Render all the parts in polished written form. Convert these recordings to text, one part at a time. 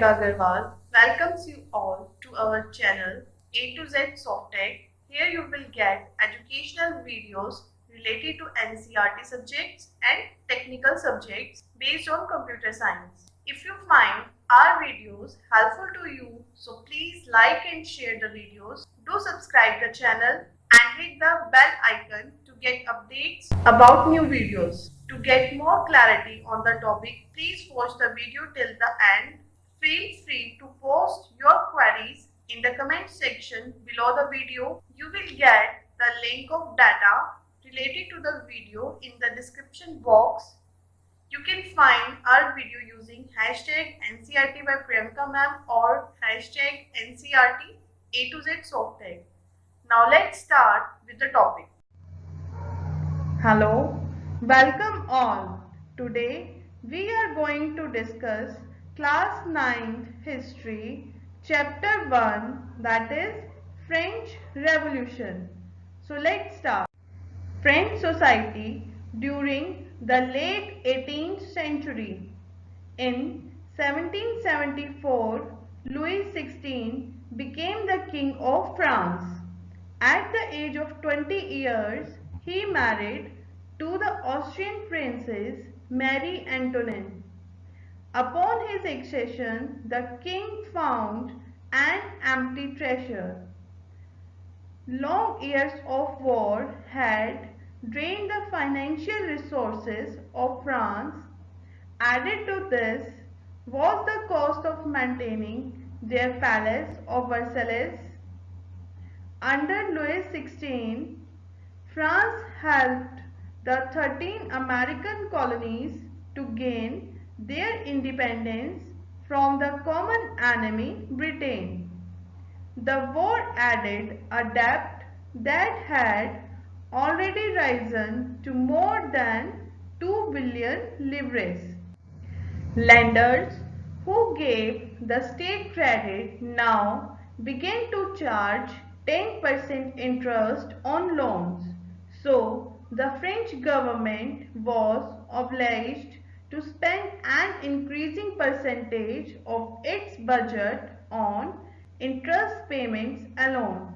Agarwal welcomes you all to our channel A to Z Softech. Here you will get educational videos related to NCERT subjects and technical subjects based on computer science. If you find our videos helpful to you, so please like and share the videos. Do subscribe the channel and hit the bell icon to get updates about new videos. To get more clarity on the topic, please watch the video till the end. Feel free to post your queries in the comment section below the video. You will get the link of data related to the video in the description box. You can find our video using hashtag NCERT by Priyanka ma'am or hashtag NCERT A to Z Softech. Now let's start with the topic. Hello, welcome all. Today we are going to discuss class 9th history chapter 1, that is French Revolution. So let's start. French society during the late 18th century. In 1774, Louis XVI became the King of France. At the age of 20 years, he married to the Austrian princess Marie Antoinette. Upon his accession, the king found an empty treasure. Long years of war had drained the financial resources of France. Added to this was the cost of maintaining their palace of Versailles. Under Louis XVI, France helped the 13 American colonies to gain their independence from the common enemy, Britain. The war added a debt that had already risen to more than 2 billion livres. Lenders who gave the state credit now began to charge 10% interest on loans. So, the French government was obliged to spend an increasing percentage of its budget on interest payments alone.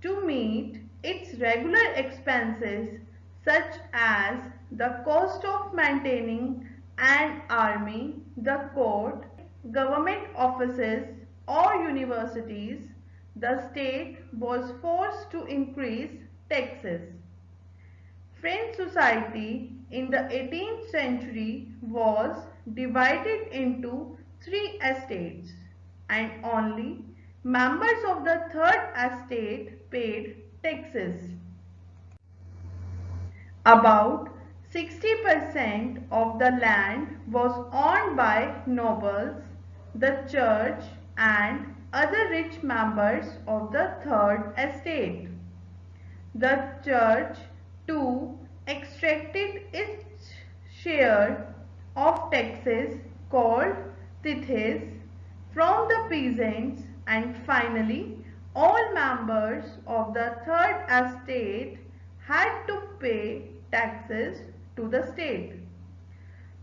To meet its regular expenses such as the cost of maintaining an army, the court, government offices or universities, the state was forced to increase taxes. French society in the 18th century was divided into 3 estates, and only members of the third estate paid taxes. About 60% of the land was owned by nobles, the church and other rich members of the third estate. The church too extracted its share of taxes called tithes from the peasants, and finally all members of the third estate had to pay taxes to the state.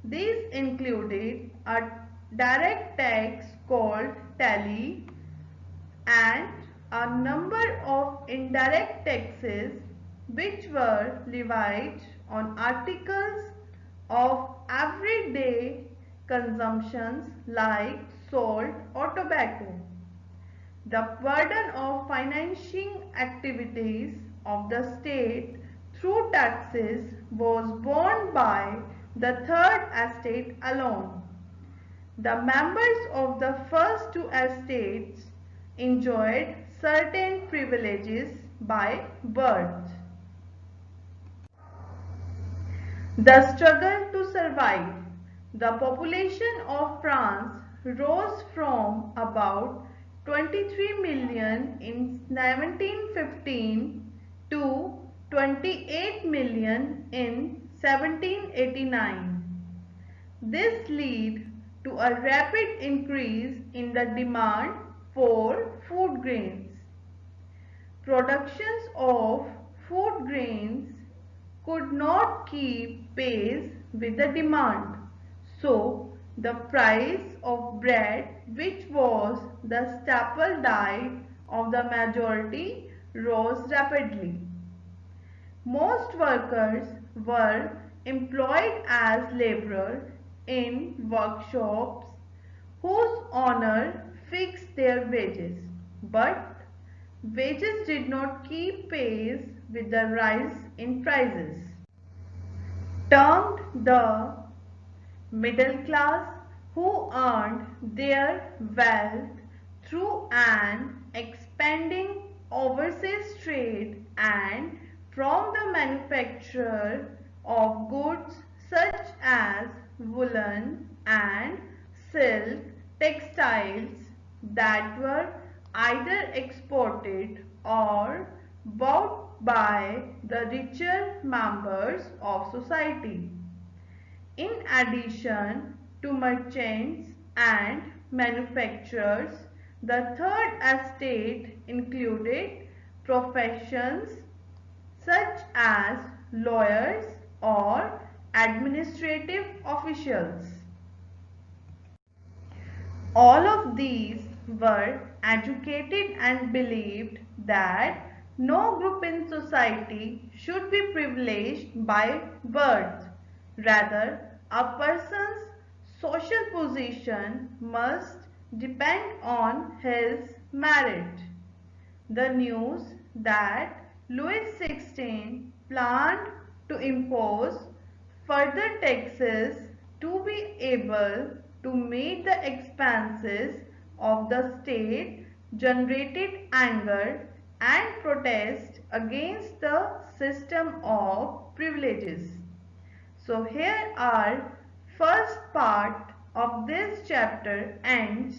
These included a direct tax called tally and a number of indirect taxes which were levied on articles of everyday consumptions like salt or tobacco. The burden of financing activities of the state through taxes was borne by the third estate alone. The members of the first 2 estates enjoyed certain privileges by birth. The struggle to survive. The population of France rose from about 23 million in 1715 to 28 million in 1789. This led to a rapid increase in the demand for food grains. Productions of food grains could not keep pace with the demand, so the price of bread which was the staple diet of the majority, rose rapidly. Most workers were employed as laborers in workshops whose owner fixed their wages, but wages did not keep pace with the rise in prices. Termed the middle class, who earned their wealth through an expanding overseas trade and from the manufacture of goods such as woolen and silk textiles that were either exported or bought by the richer members of society. In addition to merchants and manufacturers, the third estate included professions such as lawyers or administrative officials. All of these were educated and believed that no group in society should be privileged by birth. Rather, a person's social position must depend on his merit. The news that Louis XVI planned to impose further taxes to be able to meet the expenses of the state generated anger and protest against the system of privileges. So here our first part of this chapter ends.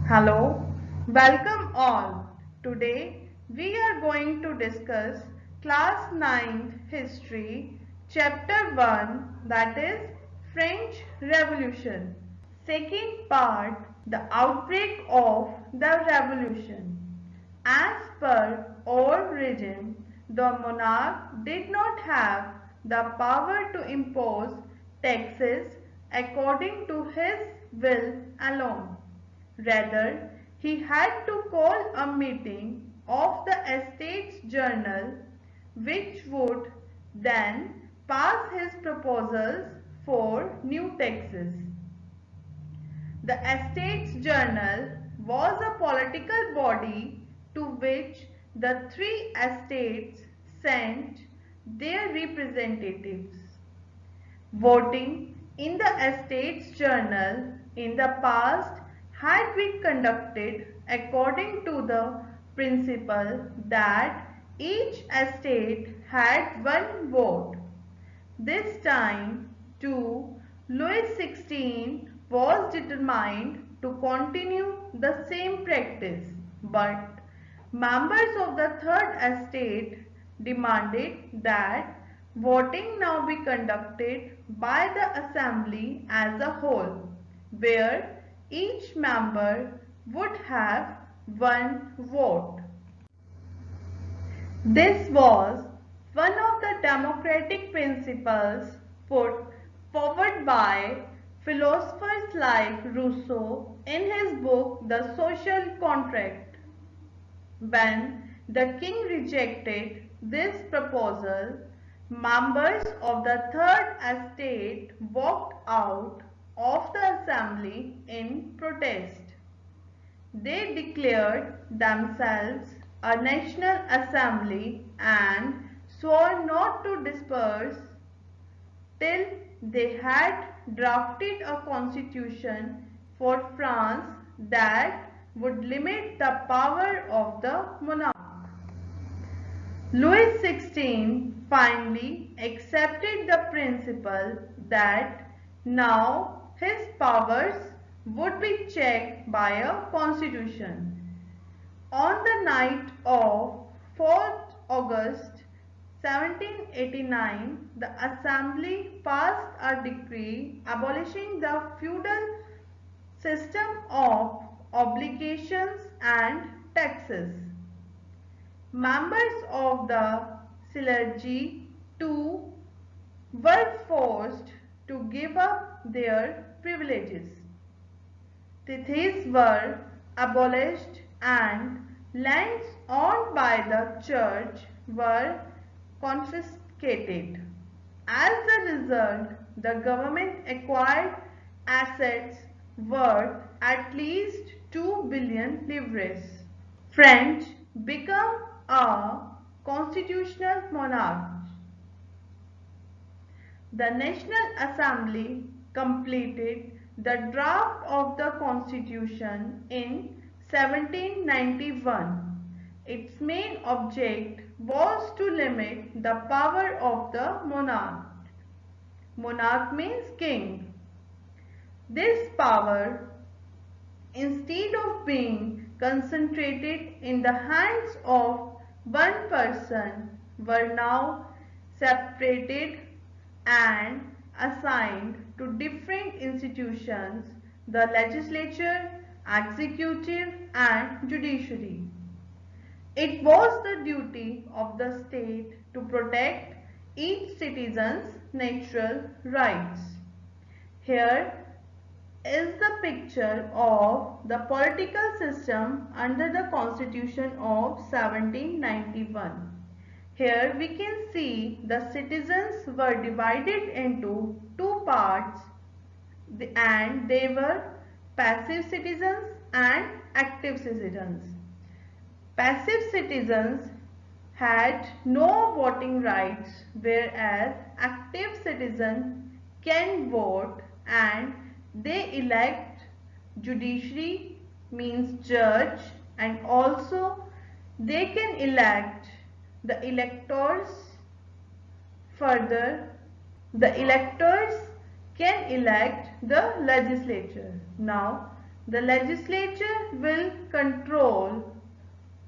Hello, welcome all. Today we are going to discuss class 9th history chapter 1, that is French Revolution. Second part, the outbreak of the revolution. As per old regime, the monarch did not have the power to impose taxes according to his will alone. Rather, he had to call a meeting of the estates journal, which would then pass his proposals for new taxes. The Estates Journal was a political body to which the three estates sent their representatives. Voting in the Estates Journal in the past had been conducted according to the principle that each estate had one vote. This time, too, Louis XVI was determined to continue the same practice, but members of the Third Estate demanded that voting now be conducted by the Assembly as a whole, where each member would have one vote. This was one of the democratic principles put forward by philosophers like Rousseau in his book The Social Contract. When the king rejected this proposal, members of the Third Estate walked out of the assembly in protest. They declared themselves a national assembly and swore not to disperse till they had drafted a constitution for France that would limit the power of the monarch. Louis XVI finally accepted the principle that now his powers would be checked by a constitution. On the night of 4th August 1789, the Assembly passed a decree abolishing the feudal system of obligations and taxes. Members of the clergy too were forced to give up their privileges. Tithes were abolished and lands owned by the church were confiscated. As a result, the government acquired assets worth at least 2 billion livres. French became a constitutional monarch. The National Assembly completed the draft of the Constitution in 1791. Its main object was to limit the power of the monarch. Monarch means king. This power, instead of being concentrated in the hands of one person, were now separated and assigned to different institutions: the legislature, executive, and judiciary. It was the duty of the state to protect each citizen's natural rights. Here is the picture of the political system under the Constitution of 1791. Here we can see the citizens were divided into two parts, and they were passive citizens and active citizens. Passive citizens had no voting rights, whereas active citizens can vote, and they elect judiciary means judge, and also they can elect the electors. Further, the electors can elect the legislature. Now, the legislature will control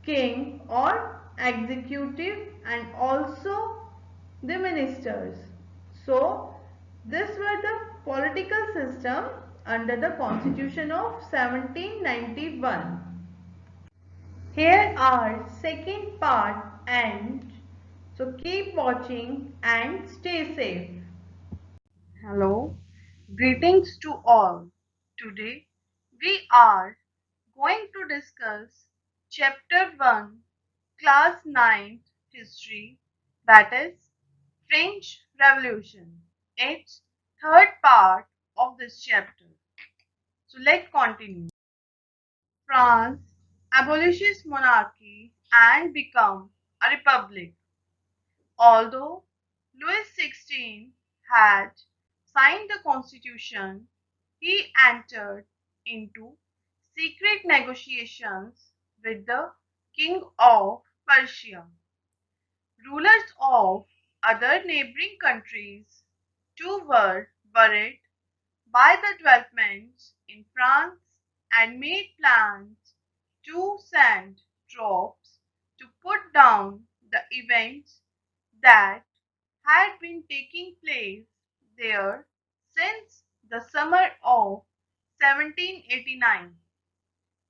king or executive and also the ministers. So, this were the political system under the Constitution of 1791. Here are second part, and so keep watching and stay safe. Hello, greetings to all. Today we are going to discuss Chapter 1, Class 9 History, that is French Revolution. It's third part of this chapter. So let's continue. France abolishes monarchy and become a republic. Although Louis XVI had signed the constitution, he entered into secret negotiations with the king of Persia. Rulers of other neighboring countries too were worried by the developments in France and made plans to send troops to put down the events that had been taking place there since the summer of 1789.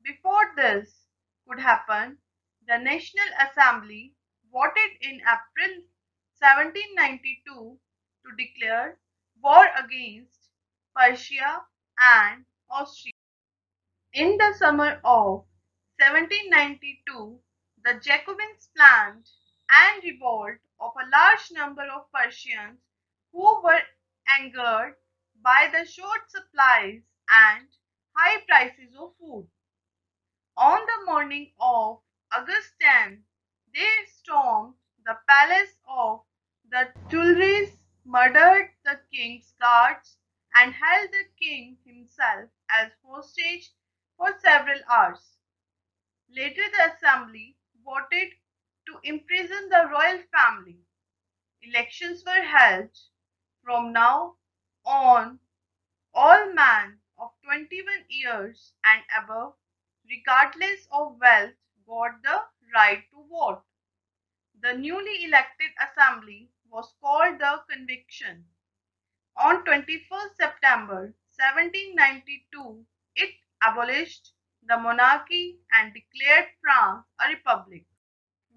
Before this could happen, the National Assembly voted in April 1792 to declare war against Persia and Austria. In the summer of 1792, the Jacobins planned an revolt of a large number of Persians who were angered by the short supplies and high prices of food. On the morning of August 10, they stormed the palace of the Tuileries, murdered the king's guards, and held the king himself as hostage for several hours. Later, the assembly voted to imprison the royal family. Elections were held. From now on, all men of 21 years and above, regardless of wealth, got the right to vote. The newly elected assembly was called the Convention. On 21st September 1792, it abolished the monarchy and declared France a republic.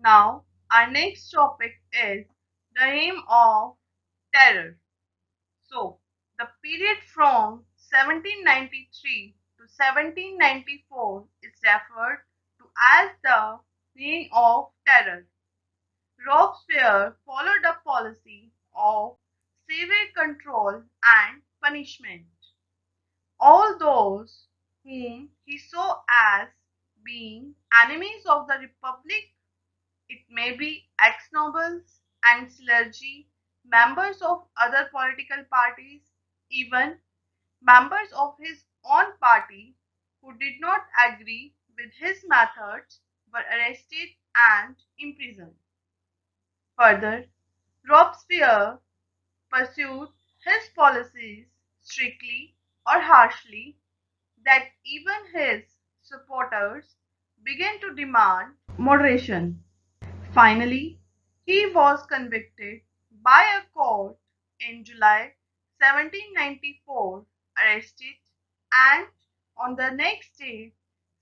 Now, our next topic is the reign of terror. So, the period from 1793 to 1794 is referred to as the Reign of Terror. Robespierre followed a policy of severe control and punishment. All those whom he saw as being enemies of the Republic, it may be ex-nobles and clergy, members of other political parties, even members of his own party who did not agree with his methods were arrested and imprisoned. Further, Robespierre pursued his policies strictly or harshly that even his supporters began to demand moderation. Finally, he was convicted by a court in July 1794, arrested, and on the next day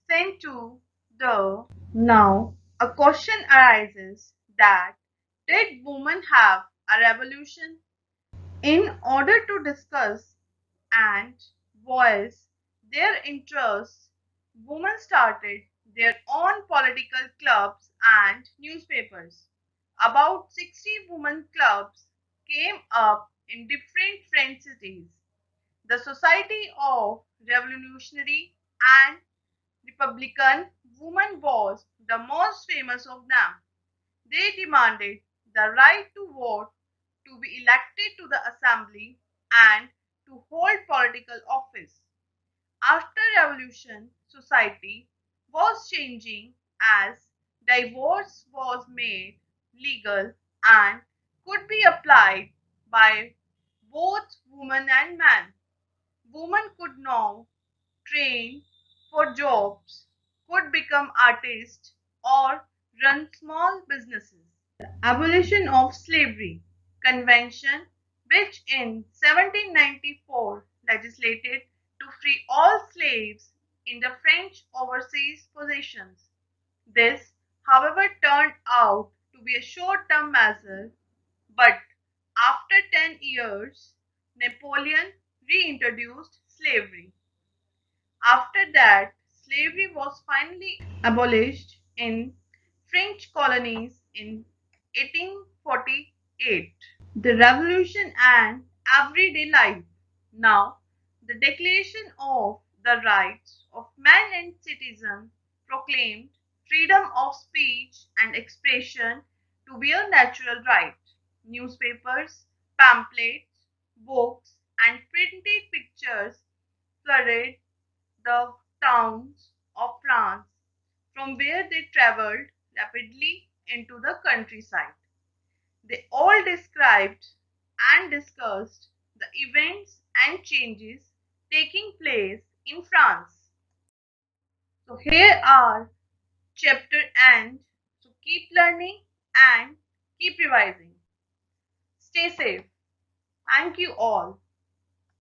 sent to the. Now, a question arises that did women have a revolution? In order to discuss and voice their interests, women started their own political clubs and newspapers. About 60 women clubs came up in different French cities. The Society of Revolutionary and Republican Women was the most famous of them. They demanded the right to vote, to be elected to the assembly, and to hold political office. After revolution, society was changing as divorce was made legal and could be applied by both women and men. Women could now train for jobs, could become artists, or run small businesses. Abolition of Slavery Convention, which in 1794 legislated to free all slaves in the French overseas possessions. This, however, turned out to be a short-term measure, but after 10 years, Napoleon reintroduced slavery. After that, slavery was finally abolished in French colonies in 1848. The Revolution and Everyday Life. Now, the Declaration of the Rights of Man and Citizen proclaimed freedom of speech and expression to be a natural right. Newspapers, pamphlets, books, and printed pictures flooded the towns of France, from where they traveled rapidly into the countryside. They all described and discussed the events and changes taking place in France. So here are chapter end. So keep learning and keep revising. Stay safe. Thank you all.